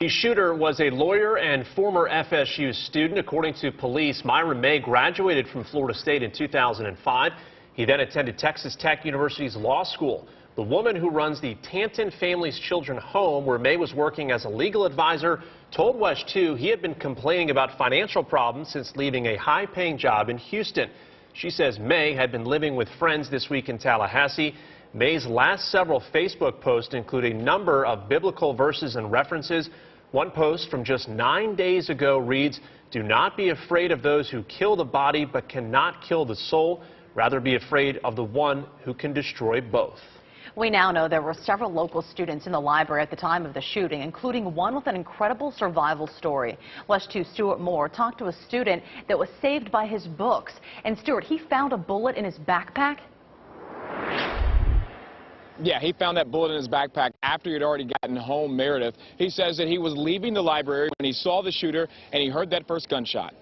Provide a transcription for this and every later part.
The shooter was a lawyer and former FSU student. According to police, Myron May graduated from Florida State in 2005. He then attended Texas Tech University's law school. The woman who runs the Tanton Family's Children Home, where May was working as a legal advisor, told WESH 2 he had been complaining about financial problems since leaving a high-paying job in Houston. She says May had been living with friends this week in Tallahassee. May's last several Facebook posts include a number of biblical verses and references. One post from just 9 days ago reads, "Do not be afraid of those who kill the body but cannot kill the soul. Rather be afraid of the one who can destroy both." We now know there were several local students in the library at the time of the shooting, including one with an incredible survival story. WESH 2's Stuart Moore talked to a student that was saved by his books. And Stuart, he found a bullet in his backpack. Yeah, he found that bullet in his backpack after he had already gotten home, Meredith. He says that he was leaving the library when he saw the shooter and he heard that first gunshot.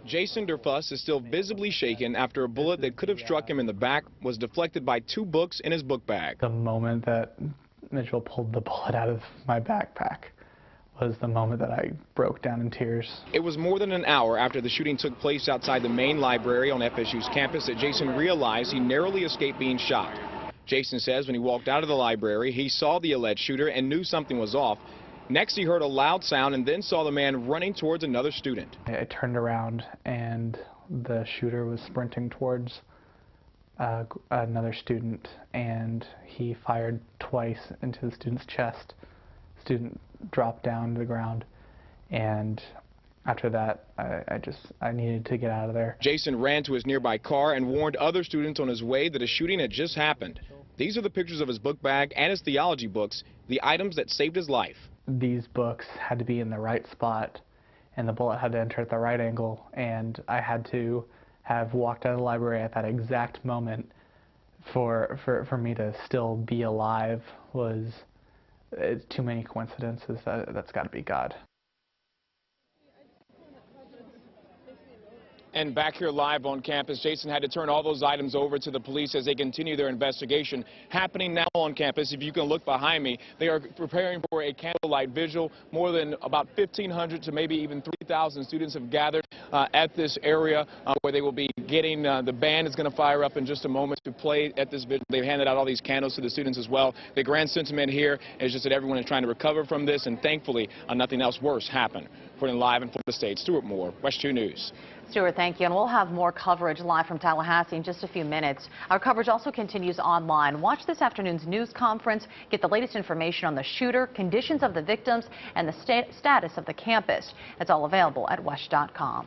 Jason Derfuss is still visibly shaken after a bullet that could have struck him in the back was deflected by 2 books in his book bag. The moment that Mitchell pulled the bullet out of my backpack was the moment that I broke down in tears. It was more than an hour after the shooting took place outside the main library on FSU's campus that Jason realized he narrowly escaped being shot. Jason says when he walked out of the library, he saw the alleged shooter and knew something was off. Next, he heard a loud sound and then saw the man running towards another student. I turned around and the shooter was sprinting towards another student, and he fired twice into the student's chest. Student dropped down to the ground, and after that, I needed to get out of there. Jason ran to his nearby car and warned other students on his way that a shooting had just happened. These are the pictures of his book bag and his theology books, the items that saved his life. These books had to be in the right spot, and the bullet had to enter at the right angle, and I had to have walked out of the library at that exact moment for me to still be alive. It's too many coincidences. That's got to be God. And back here live on campus, Jason had to turn all those items over to the police as they continue their investigation. Happening now on campus, if you can look behind me, they are preparing for a candlelight vigil. More than about 1,500 to maybe even 3,000 students have gathered at this area where they will be getting, the band is going to fire up in just a moment to play at this vigil. They've handed out all these candles to the students as well. The grand sentiment here is just that everyone is trying to recover from this, and thankfully nothing else worse happened. Reporting live in Florida State, Stuart Moore, WESH 2 News. Stuart, thank you. And we'll have more coverage live from Tallahassee in just a few minutes. Our coverage also continues online. Watch this afternoon's news conference. Get the latest information on the shooter, conditions of the victims, and the status of the campus. It's all available at WESH.com.